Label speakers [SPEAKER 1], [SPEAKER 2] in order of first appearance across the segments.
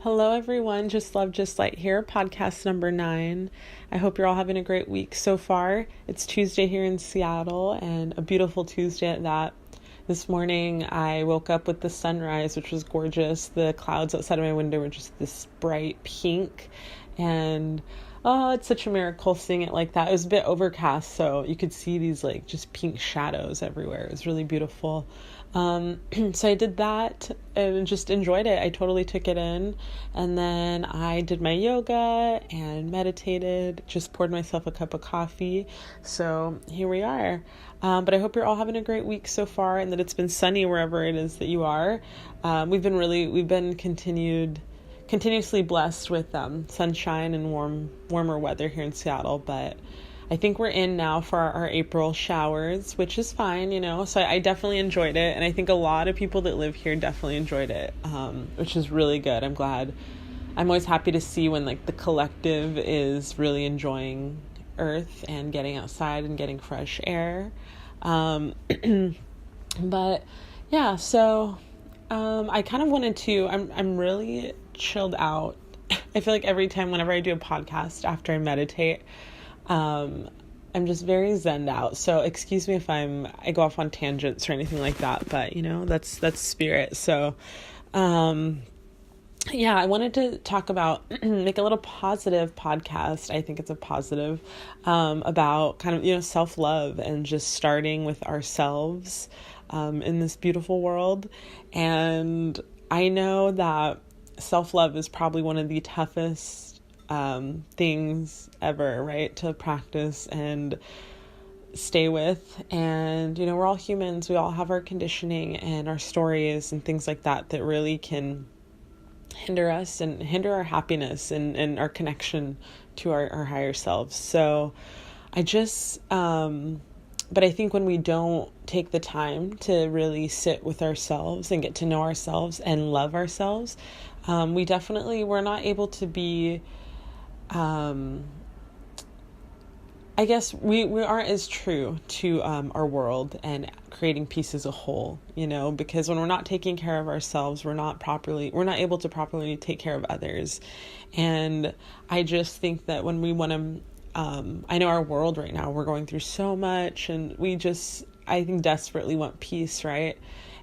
[SPEAKER 1] Hello, everyone. Just Love, Just Light here, podcast number 9. I hope you're all having a great week so far. It's Tuesday here in Seattle, and a beautiful Tuesday at that. This morning, I woke up with the sunrise, which was gorgeous. The clouds outside of my window were just this bright pink, and oh, it's such a miracle seeing it like that. It was a bit overcast, so you could see these like just pink shadows everywhere. It was really beautiful. So I did that and just enjoyed it. I totally took it in. And then I did my yoga and meditated, just poured myself a cup of coffee. So here we are. But I hope you're all having a great week so far and that it's been sunny wherever it is that you are. We've been continuously blessed with sunshine and warmer weather here in Seattle, but I think we're in now for our April showers, which is fine, so I definitely enjoyed it, and I think a lot of people that live here definitely enjoyed it, which is really good. I'm glad. I'm always happy to see when the collective is really enjoying Earth and getting outside and getting fresh air. But yeah, so I kind of wanted to, I'm really chilled out. I feel like every time whenever I do a podcast after I meditate, I'm just very zenned out. So excuse me if I go off on tangents or anything like that, but that's spirit. So, yeah, I wanted to talk about, make a little positive podcast. I think it's a positive, about kind of, self-love and just starting with ourselves, in this beautiful world. And I know that self-love is probably one of the toughest things ever, right, to practice and stay with. And we're all humans, we all have our conditioning and our stories and things like that really can hinder us and hinder our happiness and our connection to our higher selves. So I just but I think when we don't take the time to really sit with ourselves and get to know ourselves and love ourselves, we're not able to be, I guess we aren't as true to our world and creating peace as a whole, because when we're not taking care of ourselves, we're not able to properly take care of others. And I just think that when we want to, I know our world right now, we're going through so much, and I think desperately want peace, right?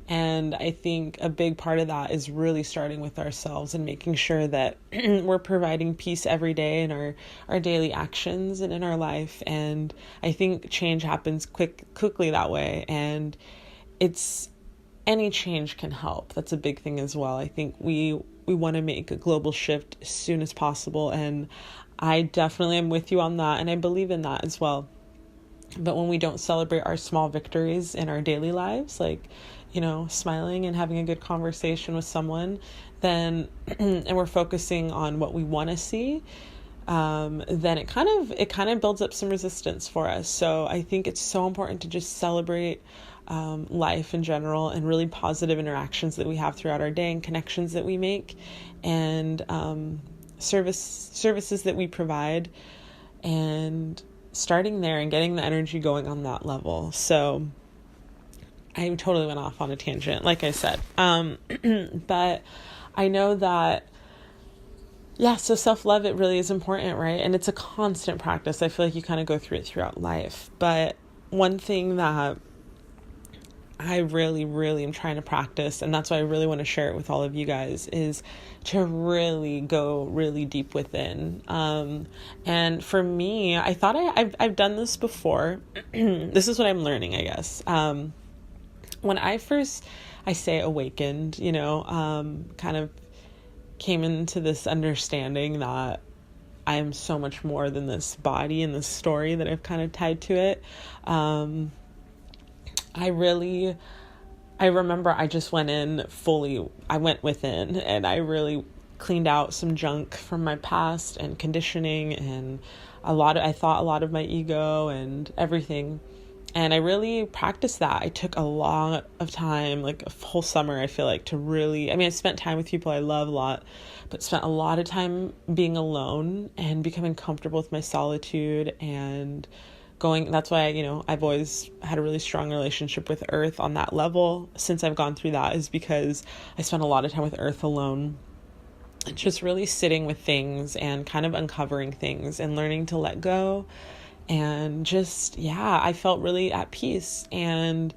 [SPEAKER 1] And I think a big part of that is really starting with ourselves and making sure that we're providing peace every day in our daily actions and in our life. And I think change happens quickly that way. And any change can help. That's a big thing as well. I think we want to make a global shift as soon as possible. And I definitely am with you on that. And I believe in that as well. But when we don't celebrate our small victories in our daily lives, smiling and having a good conversation with someone, then, and we're focusing on what we want to see, then it kind of builds up some resistance for us. So I think it's so important to just celebrate life in general and really positive interactions that we have throughout our day and connections that we make and services that we provide, and starting there and getting the energy going on that level. So I totally went off on a tangent, like I said. But I know that, so self-love, it really is important, right? And it's a constant practice. I feel like you kind of go through it throughout life. But one thing that I really, really am trying to practice, and that's why I really want to share it with all of you guys, is to really go really deep within. And for me, I thought I've done this before. This is what I'm learning, I guess. When I say awakened, kind of came into this understanding that I am so much more than this body and this story that I've kind of tied to it. I remember I just I went within and I really cleaned out some junk from my past and conditioning and I thought a lot of my ego and everything. And I really practiced that. I took a lot of time, like a whole summer, I feel like, to really, I spent time with people I love a lot, but spent a lot of time being alone and becoming comfortable with my solitude and that's why, I've always had a really strong relationship with Earth on that level since I've gone through that, is because I spent a lot of time with Earth alone just really sitting with things and kind of uncovering things and learning to let go. And just, yeah, I felt really at peace, and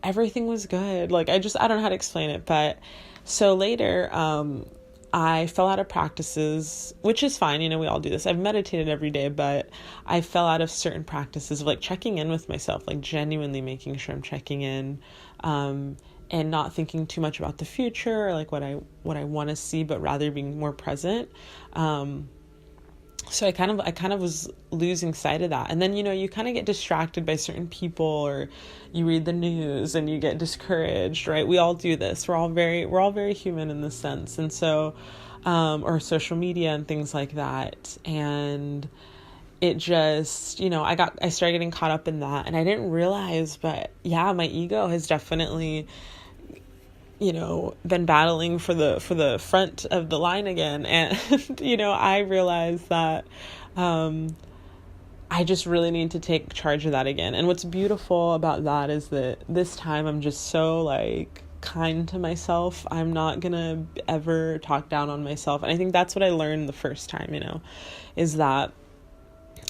[SPEAKER 1] everything was good. Like, I don't know how to explain it. But so later, I fell out of practices, which is fine. We all do this. I've meditated every day, but I fell out of certain practices of like checking in with myself, like genuinely making sure I'm checking in, and not thinking too much about the future or like what I want to see, but rather being more present. So I kind of was losing sight of that. And then, you kind of get distracted by certain people, or you read the news and you get discouraged, right? We all do this. We're all very human in this sense. And so, or social media and things like that. And it just, I started getting caught up in that, and I didn't realize, but yeah, my ego has definitely, been battling for the front of the line again. And, I realized that, I just really need to take charge of that again. And what's beautiful about that is that this time I'm just so like kind to myself. I'm not gonna ever talk down on myself. And I think that's what I learned the first time, is that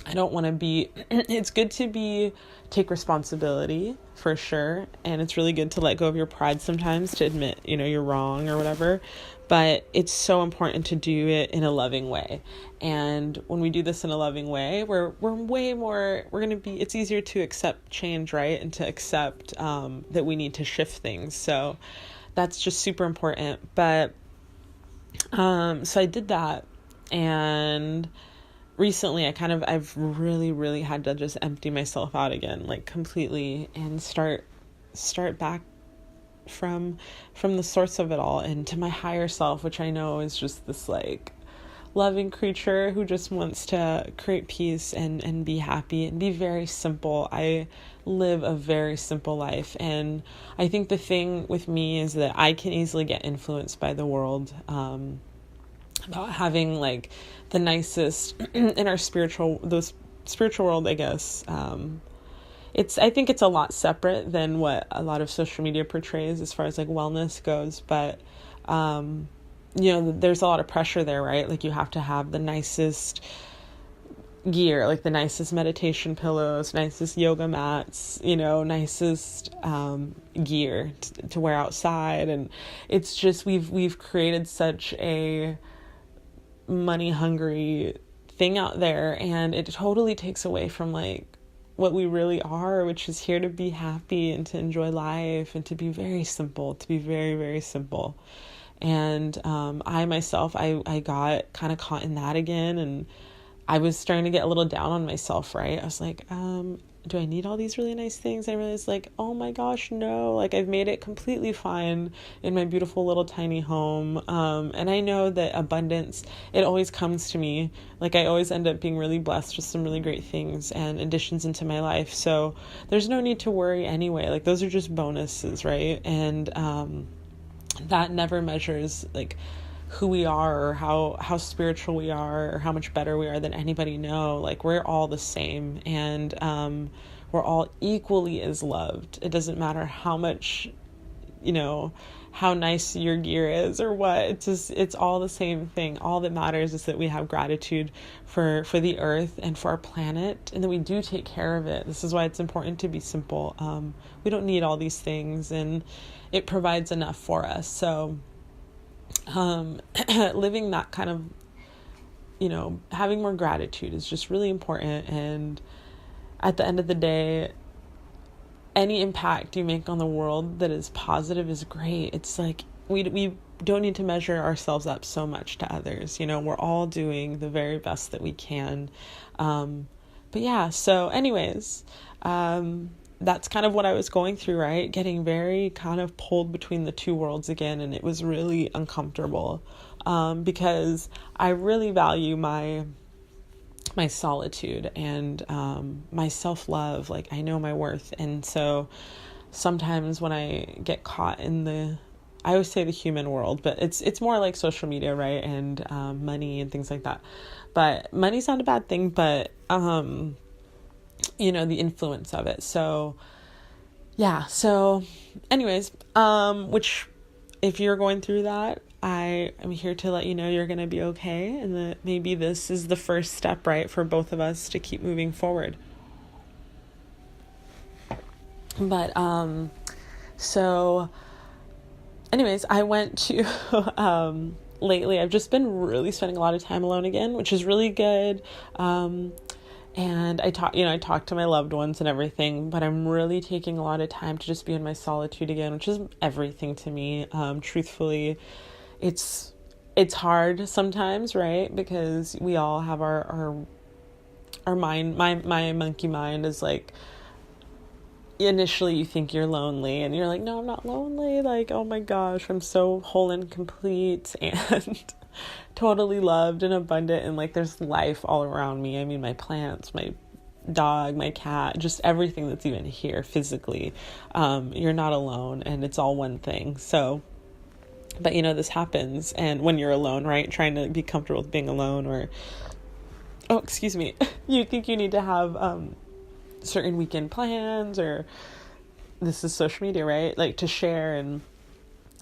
[SPEAKER 1] I don't want to be, it's good to take responsibility for sure. And it's really good to let go of your pride sometimes, to admit, you're wrong or whatever, but it's so important to do it in a loving way. And when we do this in a loving way, we're way more, it's easier to accept change, right? And to accept, that we need to shift things. So that's just super important. But, so I did that, and recently I've really, really had to just empty myself out again, like completely, and start back from the source of it all, and to my higher self, which I know is just this like loving creature who just wants to create peace and be happy and be very simple. I live a very simple life, and I think the thing with me is that I can easily get influenced by the world, about having like the nicest in our spiritual world, I guess. I think it's a lot separate than what a lot of social media portrays as far as like wellness goes. But, there's a lot of pressure there, right? Like you have to have the nicest gear, like the nicest meditation pillows, nicest yoga mats, nicest, gear to wear outside. And it's just, we've created such a money hungry thing out there, and it totally takes away from like what we really are, which is here to be happy and to enjoy life and to be very simple, to be very, very simple. And I myself, I got kind of caught in that again, and I was starting to get a little down on myself, right? I was like, do I need all these really nice things? I realized like, oh my gosh, no, like I've made it completely fine in my beautiful little tiny home. And I know that abundance, it always comes to me. Like I always end up being really blessed with some really great things and additions into my life. So there's no need to worry anyway. Like those are just bonuses, right? And that never measures like who we are, or how spiritual we are, or how much better we are than anybody know. Like we're all the same, and we're all equally as loved. It doesn't matter how much, how nice your gear is or what. It's all the same thing. All that matters is that we have gratitude for the earth and for our planet, and that we do take care of it. This is why it's important to be simple. We don't need all these things, and it provides enough for us. So living that kind of, having more gratitude is just really important. And at the end of the day, any impact you make on the world that is positive is great. It's like, we don't need to measure ourselves up so much to others. We're all doing the very best that we can. But yeah, so anyways, that's kind of what I was going through, right? Getting very kind of pulled between the two worlds again. And it was really uncomfortable, because I really value my solitude and, my self-love. Like I know my worth. And so sometimes when I get caught in I always say the human world, but it's more like social media, right? And, money and things like that. But money's not a bad thing, but, the influence of it. So yeah. So anyways, which if you're going through that, I am here to let you know you're going to be okay, and that maybe this is the first step, right, for both of us to keep moving forward. But, so anyways, I went to, lately, I've just been really spending a lot of time alone again, which is really good. And I talk to my loved ones and everything, but I'm really taking a lot of time to just be in my solitude again, which is everything to me. Truthfully, it's hard sometimes, right? Because we all have our mind. My monkey mind is like, initially you think you're lonely and you're like, no, I'm not lonely. Like, oh my gosh, I'm so whole and complete and totally loved and abundant, and like there's life all around me. I mean, my plants, my dog, my cat, just everything that's even here physically. You're not alone, and it's all one thing. So, but this happens, and when you're alone, right, trying to be comfortable with being alone, or you think you need to have certain weekend plans, or this is social media, right, like to share. And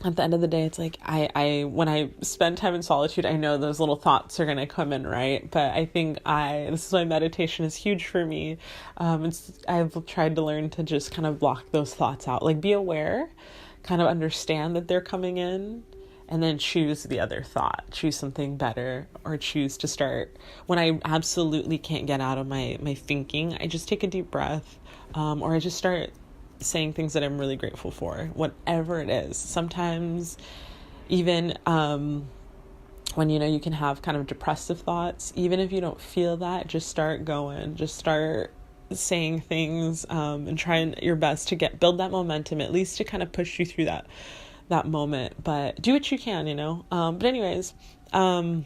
[SPEAKER 1] at the end of the day, it's like I when I spend time in solitude, I know those little thoughts are going to come in, right? But I think this is why meditation is huge for me. I've tried to learn to just kind of block those thoughts out, like be aware, kind of understand that they're coming in, and then choose the other thought, choose something better, or choose to start. When I absolutely can't get out of my thinking, I just take a deep breath, or I just start saying things that I'm really grateful for, whatever it is. Sometimes even when you can have kind of depressive thoughts, even if you don't feel that, just start going, just start saying things, and trying your best to build that momentum, at least to kind of push you through that moment. But do what you can, but anyways, so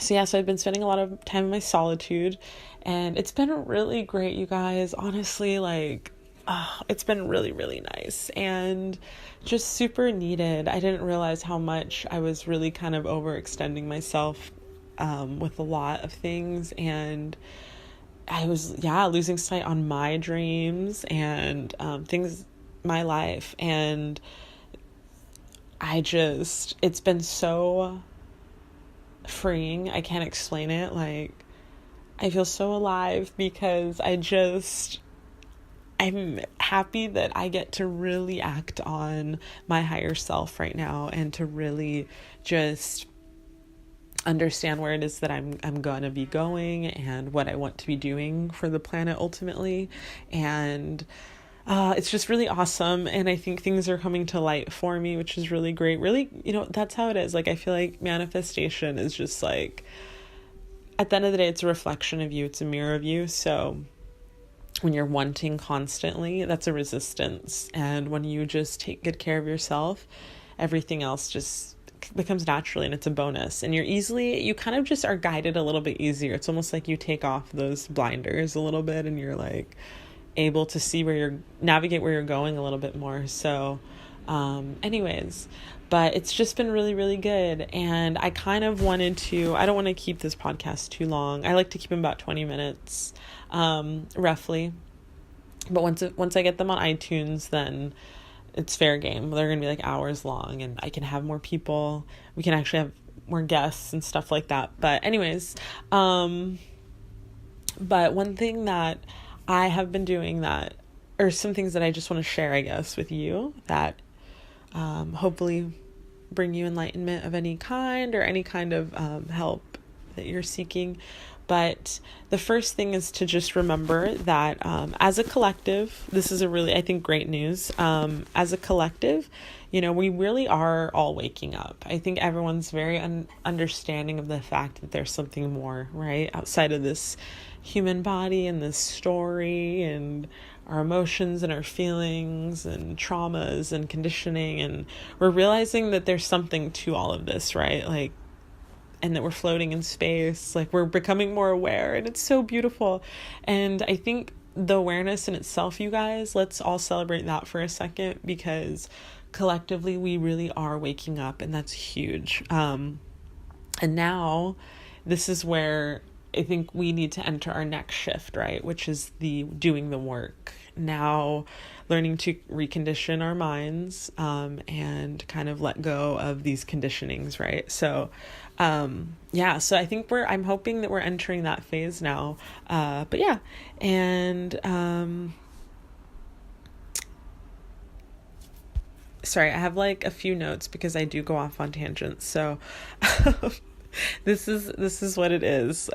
[SPEAKER 1] I've been spending a lot of time in my solitude, and it's been really great, you guys. Honestly, like, it's been really, really nice and just super needed. I didn't realize how much I was really kind of overextending myself with a lot of things, and I was losing sight on my dreams and my life, and it's been so freeing. I can't explain it. Like, I feel so alive because I'm happy that I get to really act on my higher self right now, and to really just understand where it is that I'm gonna be going and what I want to be doing for the planet ultimately. And it's just really awesome, and I think things are coming to light for me, which is really great. Really, that's how it is. Like, I feel like manifestation is just like, at the end of the day, it's a reflection of you, it's a mirror of you. So when you're wanting constantly, that's a resistance. And when you just take good care of yourself, everything else just becomes naturally, and it's a bonus. And you kind of just are guided a little bit easier. It's almost like you take off those blinders a little bit, and you're like able to see navigate where you're going a little bit more. So, anyways, but it's just been really, really good. And I kind of I don't want to keep this podcast too long. I like to keep them about 20 minutes, roughly. But once I get them on iTunes, then it's fair game. They're going to be like hours long, and I can have more people. We can actually have more guests and stuff like that. But anyways, but one thing that I have been doing or some things that I just want to share, I guess, with you that hopefully bring you enlightenment of any kind, or any kind of help that you're seeking. But the first thing is to just remember that as a collective, this is a really, I think, great news. As a collective, we really are all waking up. I think everyone's very understanding of the fact that there's something more, right, outside of this human body and this story and our emotions and our feelings and traumas and conditioning. And we're realizing that there's something to all of this, right? Like, and that we're floating in space, like we're becoming more aware, and it's so beautiful. And I think the awareness in itself, you guys, let's all celebrate that for a second, because collectively we really are waking up, and that's huge. And now this is where I think we need to enter our next shift, right? Which is the doing the work. Now, learning to recondition our minds, and kind of let go of these conditionings, right? So, so I think I'm hoping that we're entering that phase now. But yeah, and, sorry, I have like a few notes because I do go off on tangents. So, this is what it is.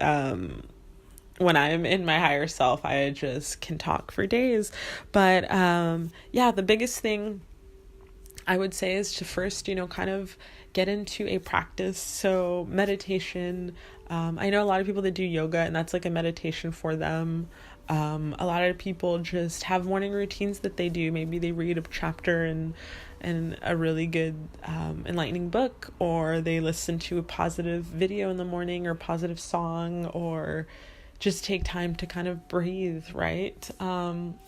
[SPEAKER 1] When I'm in my higher self, I just can talk for days. But, the biggest thing I would say is to first, kind of get into a practice. So meditation, I know a lot of people that do yoga, and that's like a meditation for them. A lot of people just have morning routines that they do. Maybe they read a chapter in a really good, enlightening book, or they listen to a positive video in the morning, or positive song, or just take time to kind of breathe, right?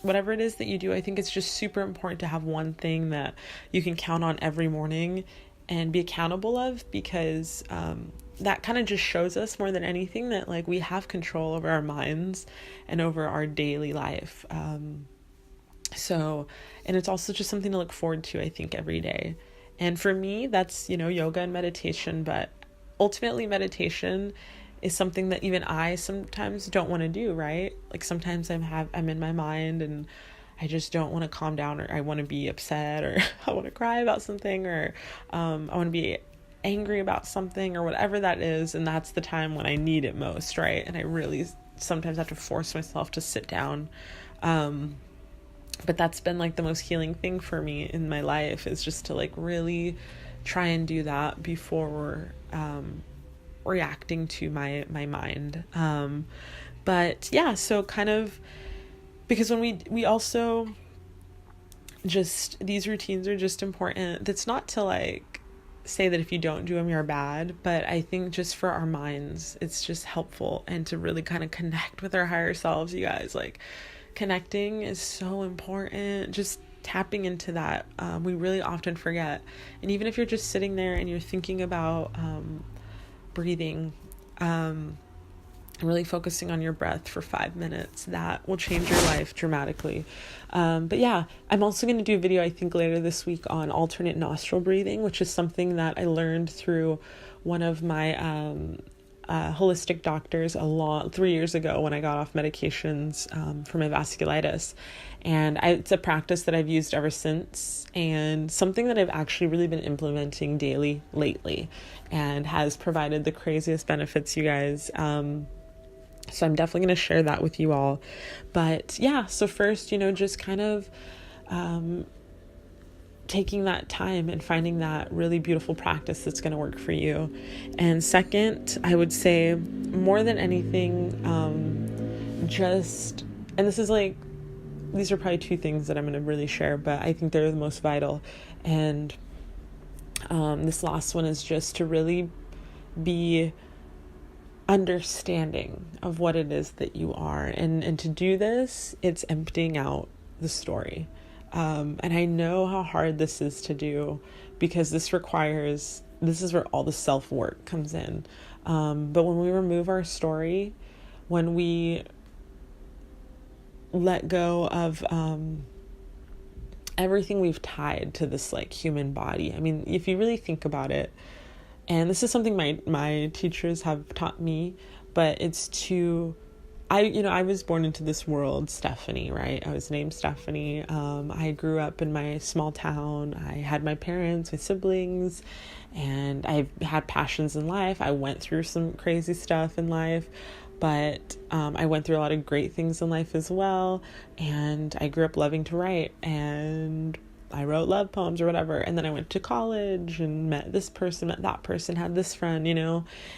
[SPEAKER 1] Whatever it is that you do, I think it's just super important to have one thing that you can count on every morning and be accountable of, because that kind of just shows us more than anything that like we have control over our minds and over our daily life. And it's also just something to look forward to, I think, every day. And for me, that's, yoga and meditation, but ultimately meditation is something that even I sometimes don't want to do, right? Like sometimes I'm in my mind and I just don't want to calm down, or I want to be upset, or I want to cry about something, or I want to be angry about something, or whatever that is. And that's the time when I need it most, right? And I really sometimes have to force myself to sit down. But that's been like the most healing thing for me in my life, is just to like really try and do that before reacting to my mind. But yeah, so kind of, because when we also just, these routines are just important. That's not to like say that if you don't do them, you're bad, but I think just for our minds, it's just helpful, and to really kind of connect with our higher selves, you guys. Like connecting is so important. Just tapping into that. We really often forget. And even if you're just sitting there and you're thinking about breathing, really focusing on your breath for 5 minutes, that will change your life dramatically. But yeah, I'm also going to do a video, I think, later this week on alternate nostril breathing, which is something that I learned through one of my holistic doctors 3 years ago when I got off medications for my vasculitis. And it's a practice that I've used ever since, and something that I've actually really been implementing daily lately, and has provided the craziest benefits, you guys. So I'm definitely going to share that with you all. But yeah, so first, just kind of taking that time and finding that really beautiful practice that's going to work for you. And second, I would say more than anything, and this is like, these are probably two things that I'm going to really share, but I think they're the most vital. And this last one is just to really be understanding of what it is that you are. And to do this, it's emptying out the story. And I know how hard this is to do, because this is where all the self-work comes in. But when we remove our story, when we let go of everything we've tied to this like human body. I mean, if you really think about it, and this is something my teachers have taught me, but it's I was born into this world, Stefani, right? I was named Stefani. I grew up in my small town. I had my parents, my siblings, and I've had passions in life. I went through some crazy stuff in life, but I went through a lot of great things in life as well. And I grew up loving to write, and I wrote love poems or whatever. And then I went to college and met this person, met that person, had this friend,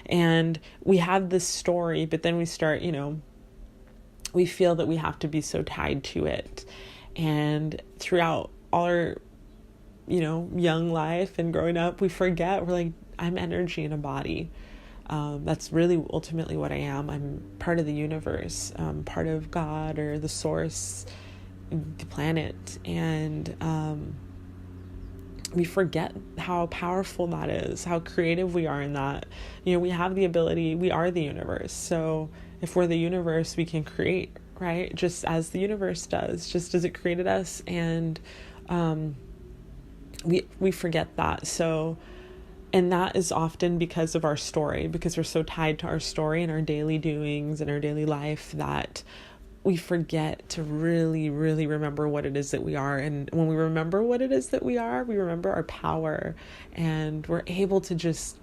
[SPEAKER 1] and we have this story, but then we start, we feel that we have to be so tied to it. And throughout all our, young life and growing up, we forget, we're like, I'm energy in a body. That's really ultimately what I am. I'm part of the universe, part of God or the source, the planet. And we forget how powerful that is, how creative we are in that. We have the ability, we are the universe. So if we're the universe, we can create, right? Just as the universe does, just as it created us. And we forget that. So, and that is often because of our story, because we're so tied to our story and our daily doings and our daily life that we forget to really, really remember what it is that we are. And when we remember what it is that we are, we remember our power, and we're able to just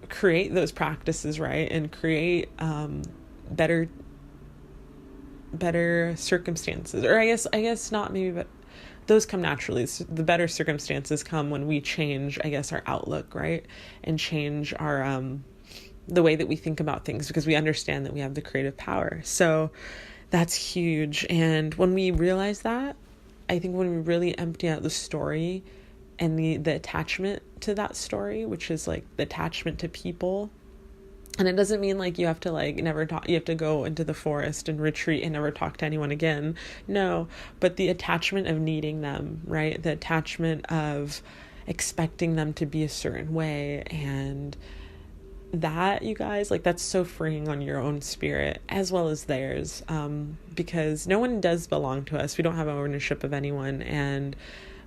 [SPEAKER 1] create those practices, right? And create better circumstances. Or I guess not maybe, but those come naturally. So the better circumstances come when we change, I guess, our outlook, right? And change our the way that we think about things, because we understand that we have the creative power. So that's huge. And when we realize that, I think when we really empty out the story and the attachment to that story, which is like the attachment to people. And it doesn't mean like you have to like never talk, you have to go into the forest and retreat and never talk to anyone again. No, but the attachment of needing them, right? The attachment of expecting them to be a certain way. And that, you guys, like, that's so freeing on your own spirit as well as theirs, because no one does belong to us. We don't have ownership of anyone, and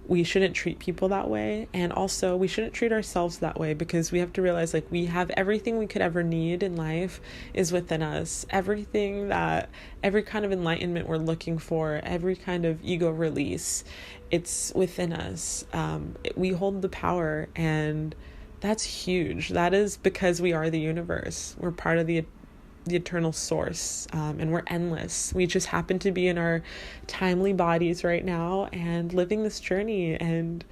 [SPEAKER 1] we shouldn't treat people that way. And also we shouldn't treat ourselves that way, because we have to realize like we have everything we could ever need in life is within us. Every kind of enlightenment we're looking for, every kind of ego release, it's within us. We hold the power, and that's huge. That is because we are the universe. We're part of the eternal source, and we're endless. We just happen to be in our timely bodies right now and living this journey, and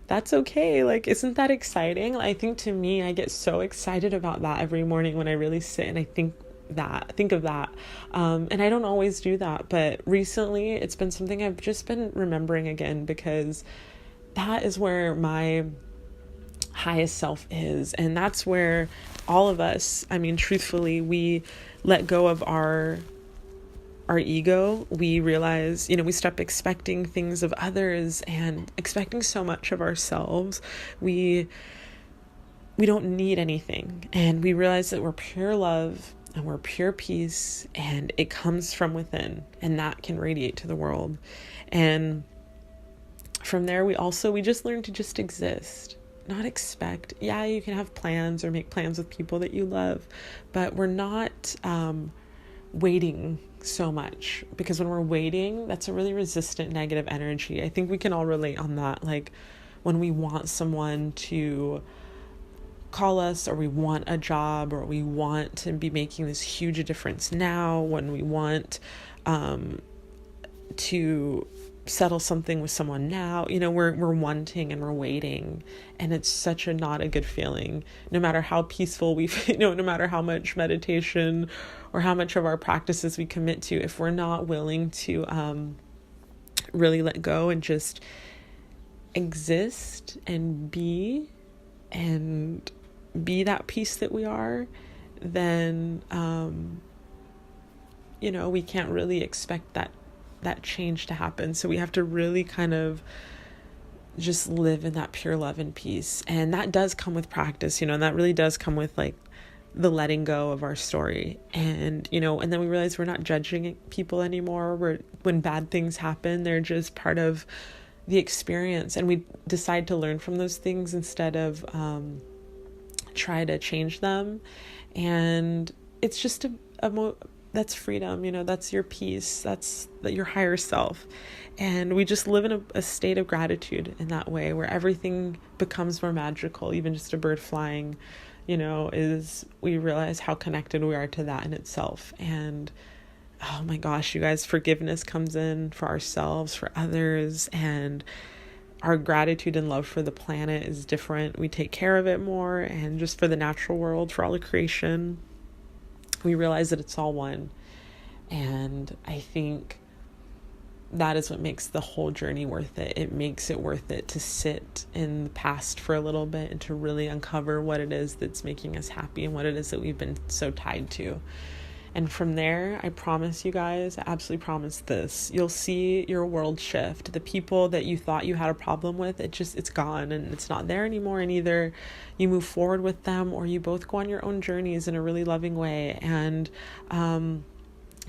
[SPEAKER 1] that's okay. Like, isn't that exciting? I think, to me, I get so excited about that every morning when I really sit and I think of that, and I don't always do that, but recently it's been something I've just been remembering again, because that is where my highest self is. And that's where all of us, I mean, truthfully, we let go of our ego. We realize, we stop expecting things of others and expecting so much of ourselves. We don't need anything, and we realize that we're pure love and we're pure peace, and it comes from within, and that can radiate to the world. And from there, we just learn to just exist. Not expect. Yeah, you can have plans or make plans with people that you love, but we're not waiting so much, because when we're waiting, that's a really resistant negative energy. I think we can all relate on that. Like, when we want someone to call us, or we want a job, or we want to be making this huge difference now, when we want to settle something with someone now, we're wanting and we're waiting, and it's such not a good feeling. No matter how peaceful we feel, no matter how much meditation or how much of our practices we commit to, if we're not willing to really let go and just exist and be that peace that we are, then we can't really expect that change to happen. So we have to really kind of just live in that pure love and peace. And that does come with practice, and that really does come with like the letting go of our story. And, and then we realize we're not judging people anymore. When bad things happen, they're just part of the experience. And we decide to learn from those things instead of try to change them. And it's just that's freedom, that's your peace, that's your higher self. And we just live in a state of gratitude in that way, where everything becomes more magical. Even just a bird flying, we realize how connected we are to that in itself. And oh my gosh, you guys, forgiveness comes in for ourselves, for others, and our gratitude and love for the planet is different. We take care of it more, and just for the natural world, for all of creation, we realize that it's all one. And I think that is what makes the whole journey worth it. It makes it worth it to sit in the past for a little bit and to really uncover what it is that's making us happy and what it is that we've been so tied to. And from there, I promise you guys, I absolutely promise this, you'll see your world shift. The people that you thought you had a problem with, it's gone, and it's not there anymore. And either you move forward with them, or you both go on your own journeys in a really loving way. And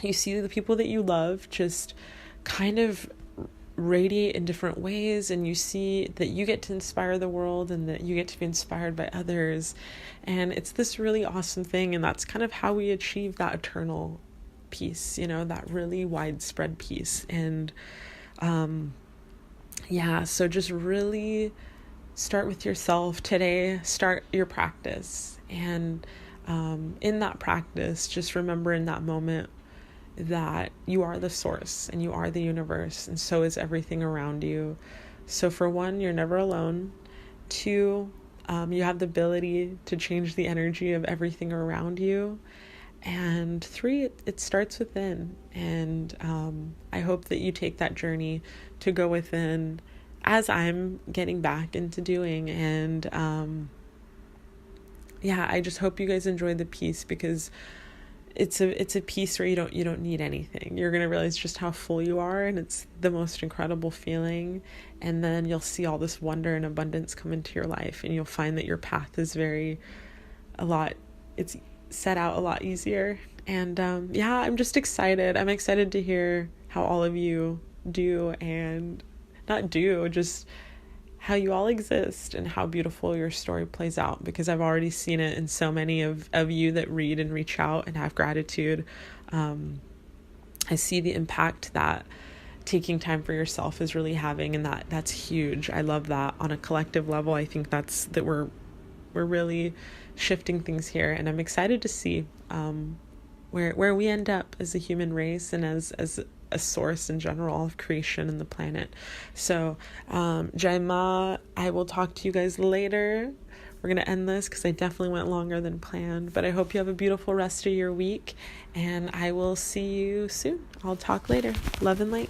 [SPEAKER 1] you see the people that you love just kind of radiate in different ways, and you see that you get to inspire the world and that you get to be inspired by others, and it's this really awesome thing. And that's kind of how we achieve that eternal peace, that really widespread peace. And so just really start with yourself today. Start your practice, and in that practice, just remember in that moment that you are the source and you are the universe, and so is everything around you. So for one, you're never alone. Two, you have the ability to change the energy of everything around you. And three, it starts within. And I hope that you take that journey to go within, as I'm getting back into doing. And I just hope you guys enjoy the piece, because it's a piece where you don't need anything. You're gonna realize just how full you are, and it's the most incredible feeling. And then you'll see all this wonder and abundance come into your life, and you'll find that your path is it's set out a lot easier. And I'm just excited. I'm excited to hear how all of you do, and not do, just how you all exist and how beautiful your story plays out, because I've already seen it in so many of you that read and reach out and have gratitude. I see the impact that taking time for yourself is really having, and that's huge. I love that. On a collective level, I think that we're really shifting things here, and I'm excited to see where we end up as a human race and as a source in general of creation and the planet. So Jai Ma, I will talk to you guys later. We're going to end this because I definitely went longer than planned, but I hope you have a beautiful rest of your week, and I will see you soon. I'll talk later. Love and light.